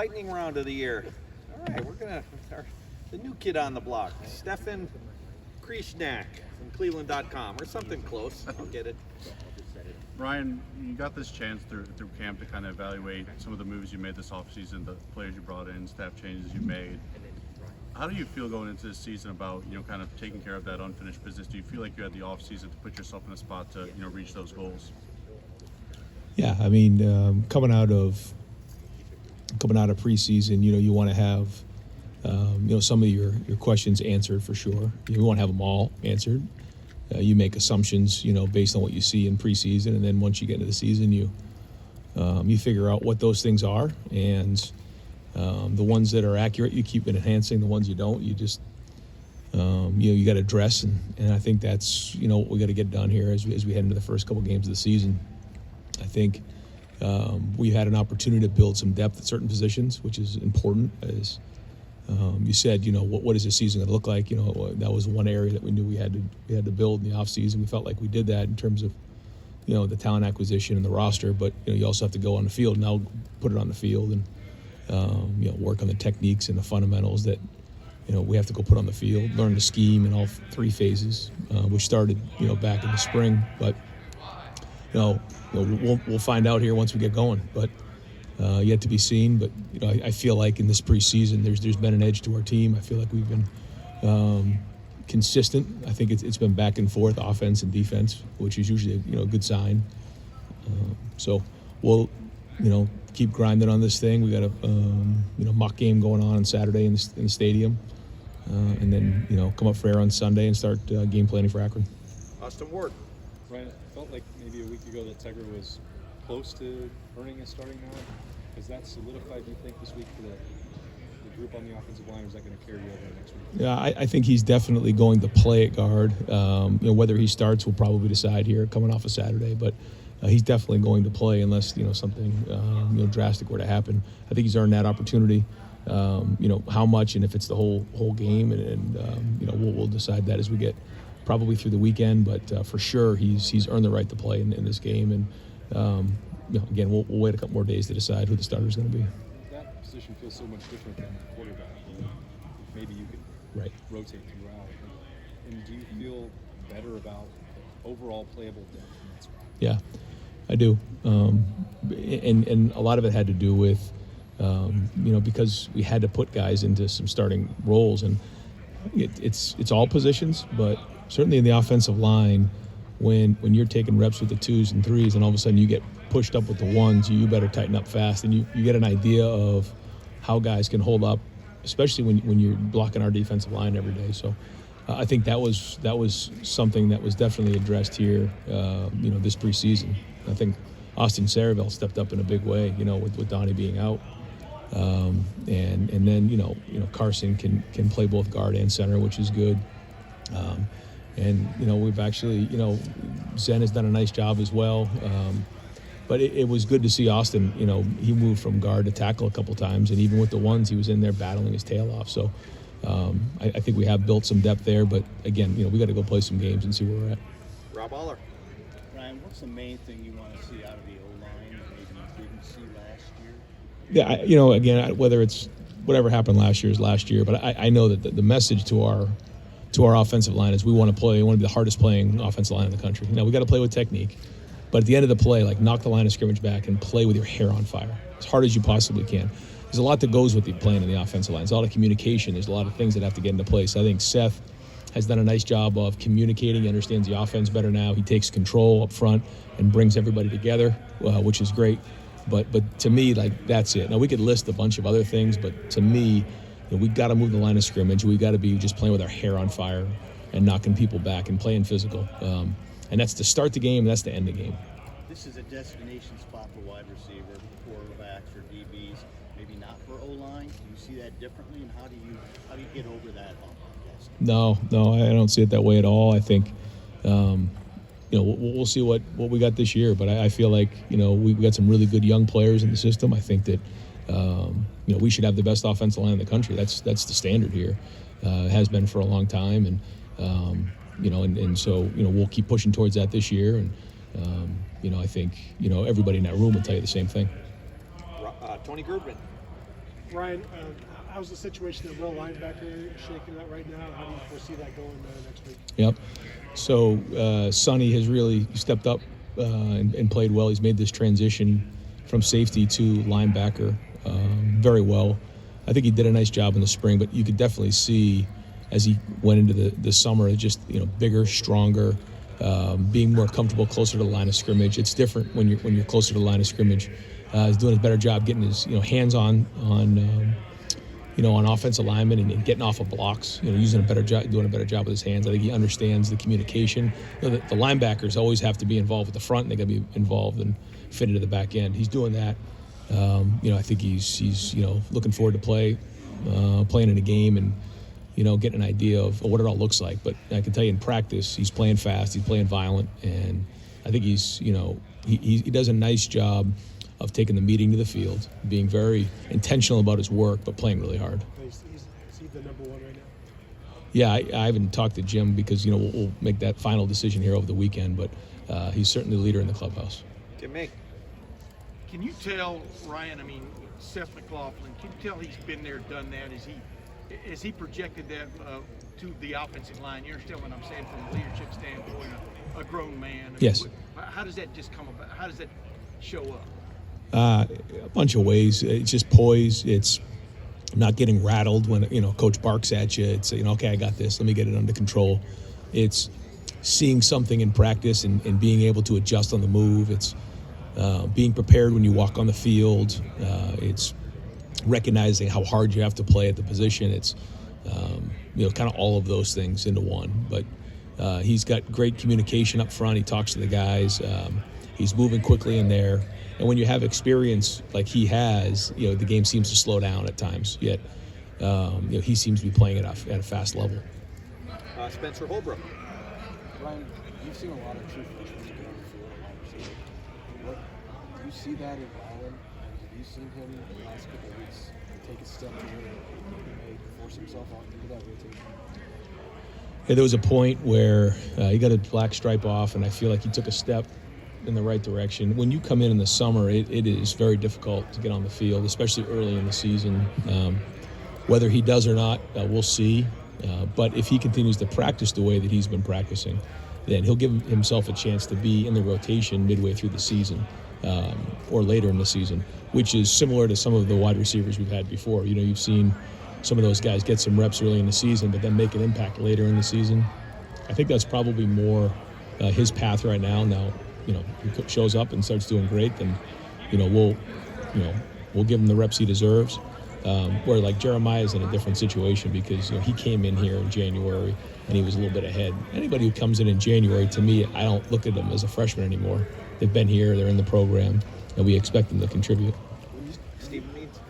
Lightning round of the year. All right, the new kid on the block, Stefan Krishnak from Cleveland.com or something close. I'll get it. Ryan, you got this chance through camp to kind of evaluate some of the moves you made this offseason, the players you brought in, staff changes you made. How do you feel going into this season about, kind of taking care of that unfinished business? Do you feel like you had the offseason to put yourself in a spot to, reach those goals? Yeah, I mean, coming out of preseason, you want to have, some of your questions answered for sure. You want to have them all answered. You make assumptions, based on what you see in preseason, and then once you get into the season, you figure out what those things are, and the ones that are accurate, you keep enhancing. The ones you don't, you just, you got to address, and I think that's, what we got to get done here as we head into the first couple games of the season. I think we had an opportunity to build some depth at certain positions, which is important. As you said, what is the season going to look like? That was one area that we knew we had to build in the offseason. We felt like we did that in terms of, the talent acquisition and the roster. But you also have to go on the field now, put it on the field, and work on the techniques and the fundamentals that we have to go put on the field. Learn the scheme in all three phases, which started back in the spring. But we'll find out here once we get going. But yet to be seen. But I feel like in this preseason, there's been an edge to our team. I feel like we've been consistent. I think it's been back and forth, offense and defense, which is usually a good sign. So we'll keep grinding on this thing. We got a mock game going on Saturday in the stadium, and then come up for air on Sunday and start game planning for Akron. Austin Ward. Ryan, it felt like maybe a week ago that Tegra was close to earning a starting nod. Has that solidified, do you think, this week for the group on the offensive line, or is that going to carry over the next week? Yeah, I think he's definitely going to play at guard. Whether he starts, we'll probably decide here coming off of Saturday, but he's definitely going to play unless something drastic were to happen. I think he's earned that opportunity. How much and if it's the whole game, and we'll decide that as we get probably through the weekend. But for sure, he's earned the right to play in this game, and again, we'll wait a couple more days to decide who the starter is going to be. That position feels so much different than quarterback. Maybe you could rotate throughout. And do you feel better about the overall playable depth in that spot? Yeah, I do. And a lot of it had to do with, because we had to put guys into some starting roles, and it's all positions, but certainly in the offensive line, when you're taking reps with the 2s and 3s, and all of a sudden you get pushed up with the 1s, you better tighten up fast, and you get an idea of how guys can hold up, especially when you're blocking our defensive line every day. So I think that was something that was definitely addressed here, this preseason. I think Austin Saraville stepped up in a big way, with Donnie being out, and then Carson can play both guard and center, which is good. And we've actually, Zen has done a nice job as well. But it was good to see Austin. He moved from guard to tackle a couple times, and even with the 1s, he was in there battling his tail off. So I think we have built some depth there. But again, we got to go play some games and see where we're at. Rob Aller. Ryan, what's the main thing you want to see out of the O-line that maybe you didn't see last year? Yeah, again, whether it's whatever happened last year is last year, but I know that the message to our offensive line is we want to be the hardest playing offensive line in the country. Now we got to play with technique, but at the end of the play, knock the line of scrimmage back and play with your hair on fire as hard as you possibly can. There's a lot that goes with the playing in the offensive line. There's a lot of communication. There's a lot of things that have to get into place. I think Seth has done a nice job of communicating. He understands the offense better now. He takes control up front and brings everybody together, which is great. But to me, that's it. Now we could list a bunch of other things, but to me, we got to move the line of scrimmage. We got to be just playing with our hair on fire and knocking people back and playing physical. And that's to start the game. That's to end the game. This is a destination spot for wide receiver, quarterbacks, or DBs. Maybe not for O-line. Do you see that differently, and how do you get over that hump? No, I don't see it that way at all. I think, we'll see what we got this year. But I feel like we got some really good young players in the system. I think that we should have the best offensive line in the country. That's the standard here. It has been for a long time, and so we'll keep pushing towards that this year. And I think everybody in that room will tell you the same thing. Tony Grudman. Ryan, how's the situation at middle linebacker shaking out right now? How do you foresee that going next week? Yep. So Sonny has really stepped up and played well. He's made this transition from safety to linebacker very well. I think he did a nice job in the spring, but you could definitely see as he went into the summer, just bigger, stronger, being more comfortable closer to the line of scrimmage. It's different when you're closer to the line of scrimmage. He's doing a better job getting his hands on offensive linemen and getting off of blocks. Doing a better job with his hands. I think he understands the communication. The linebackers always have to be involved with the front, and they got to be involved and fit into the back end. He's doing that. I think he's looking forward to playing in a game and getting an idea of what it all looks like. But I can tell you in practice, he's playing fast, he's playing violent, and I think he does a nice job of taking the meeting to the field, being very intentional about his work, but playing really hard. Is he the number one right now? Yeah, I haven't talked to Jim because we'll make that final decision here over the weekend, but he's certainly the leader in the clubhouse. Jim May. Can you tell Ryan? Seth McLaughlin. Can you tell he's been there, done that? Is he projected that to the offensive line? You understand what I'm saying from a leadership standpoint, a grown man. Yes. How does that just come about? How does that show up? A bunch of ways. It's just poise. It's not getting rattled when coach barks at you. It's okay, I got this. Let me get it under control. It's seeing something in practice and being able to adjust on the move. It's being prepared when you walk on the field. It's recognizing how hard you have to play at the position. It's kind of all of those things into one. But he's got great communication up front. He talks to the guys. He's moving quickly in there. And when you have experience like he has, the game seems to slow down at times. Yet, he seems to be playing at a fast level. Spencer Holbrook. Ryan, you've seen a lot of true freshmen get on the field and receive. What do you see that in Ryan? Have you seen him in the last couple of weeks take a step forward and he may force himself out into that rotation? Yeah, there was a point where he got a black stripe off, and I feel like he took a step in the right direction. When you come in the summer, it is very difficult to get on the field, especially early in the season. Whether he does or not, we'll see. But if he continues to practice the way that he's been practicing, then he'll give himself a chance to be in the rotation midway through the season or later in the season, which is similar to some of the wide receivers we've had before. You've seen some of those guys get some reps early in the season, but then make an impact later in the season. I think that's probably more his path right now. Now, he shows up and starts doing great, then, we'll give him the reps he deserves. Where like Jeremiah's in a different situation because he came in here in January and he was a little bit ahead. Anybody who comes in January, to me, I don't look at them as a freshman anymore. They've been here, they're in the program, and we expect them to contribute. Stephen Means.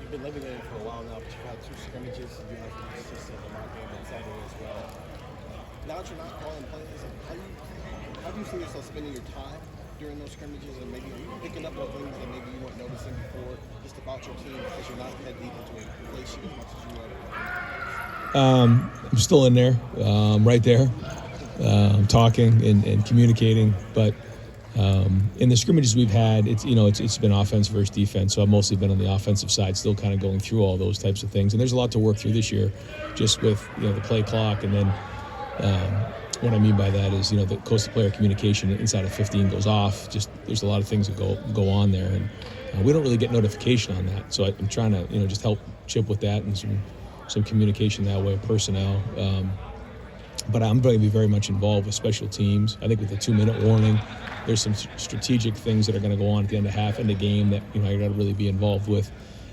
You've been living there for a while now, but you've had 2 scrimmages and you have to consistent in my game on Saturday as well. Now that you're not calling plays, how do you see yourself spending your time during those scrimmages and maybe picking up on things that maybe you weren't noticing before, just about your team because you're not head deep into a relation as much as you were? I'm still in there, right there, talking and communicating. But in the scrimmages we've had, it's been offense versus defense. So I've mostly been on the offensive side, still kind of going through all those types of things. And there's a lot to work through this year, just with the play clock, and then what I mean by that is the coach-to-player communication inside of 15 goes off. Just there's a lot of things that go on there, and we don't really get notification on that. So I'm trying to just help Chip with that and some communication that way, personnel. But I'm going to be very much involved with special teams. I think with the 2-minute warning, there's some strategic things that are going to go on at the end of half in the game that I got to really be involved with.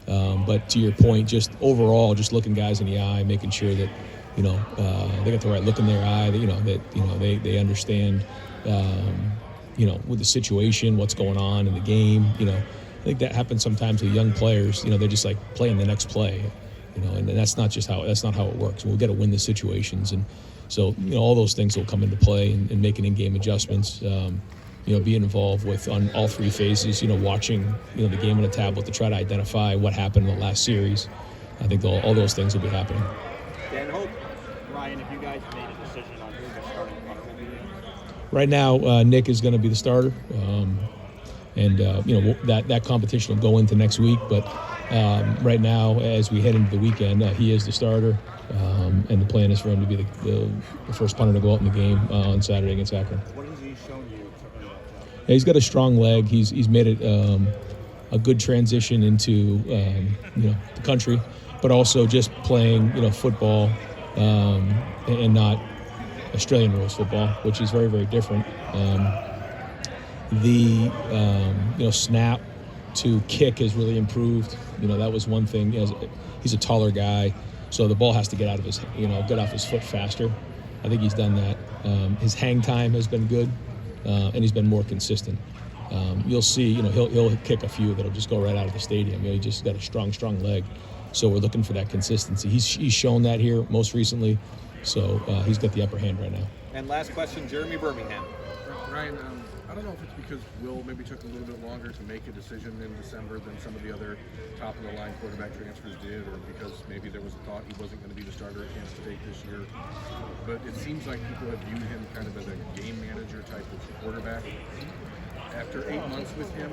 But to your point, just overall, just looking guys in the eye, making sure that they got the right look in their eye. That they understand with the situation, what's going on in the game. I think that happens sometimes with young players. They're just like playing the next play. And that's not how it works. We've got to win the situations, and so all those things will come into play and making in-game adjustments. Being involved with on all 3 phases. Watching the game on a tablet to try to identify what happened in the last series. I think all those things will be happening. Dan Hope. Ryan, have you guys made a decision on who the starting punter will be? Right now, Nick is going to be the starter. And that competition will go into next week. But right now, as we head into the weekend, he is the starter, and the plan is for him to be the first punter to go out in the game on Saturday against Akron. What has he shown you to earn that job? Yeah, he's got a strong leg. He's made it a good transition into the country, but also just playing football and not Australian rules football, which is very, very different. The snap to kick has really improved. That was one thing. He's a taller guy, so the ball has to get out of his get off his foot faster. I think he's done that. His hang time has been good, and he's been more consistent. You'll see, he'll kick a few that'll just go right out of the stadium. He just got a strong leg. So we're looking for that consistency. He's shown that here most recently, so he's got the upper hand right now. And last question, Jeremy Birmingham. Ryan, I don't know if it's because Will maybe took a little bit longer to make a decision in December than some of the other top-of-the-line quarterback transfers did, or because maybe there was a thought he wasn't going to be the starter at Kansas State this year. But it seems like people have viewed him kind of as a game manager type of quarterback. After 8 months with him,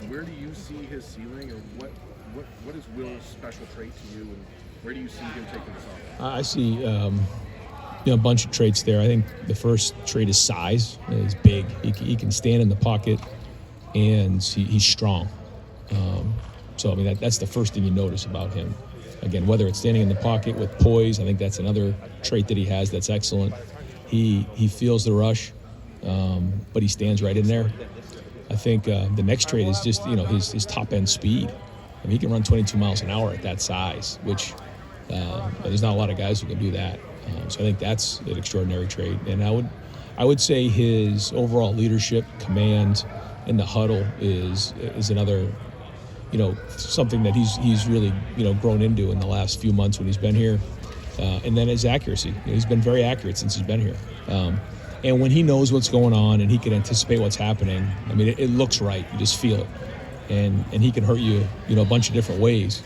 where do you see his ceiling, or what is Will's special trait to you, and where do you see him taking this off? I see a bunch of traits there. I think the first trait is size. He's big. He can stand in the pocket, and he's strong. So I mean that's the first thing you notice about him. Again, whether it's standing in the pocket with poise, I think that's another trait that he has that's excellent. He feels the rush, but he stands right in there. I think the next trait is just his top end speed. I mean, he can run 22 miles an hour at that size, which there's not a lot of guys who can do that. So I think that's an extraordinary trait. And I would say his overall leadership, command in the huddle is another, something that he's really grown into in the last few months when he's been here. And then his accuracy. He's been very accurate since he's been here. And when he knows what's going on and he can anticipate what's happening, I mean, it looks right. You just feel it. And he can hurt you, a bunch of different ways.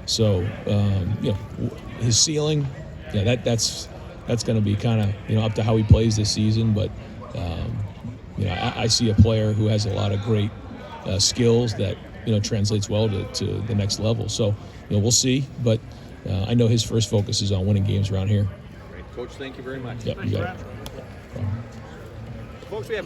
So, his ceiling, that's going to be kind of, up to how he plays this season. But, I see a player who has a lot of great skills that, translates well to the next level. So, we'll see. But I know his first focus is on winning games around here. Great. Coach, thank you very much. Yeah, you got it. Folks, we have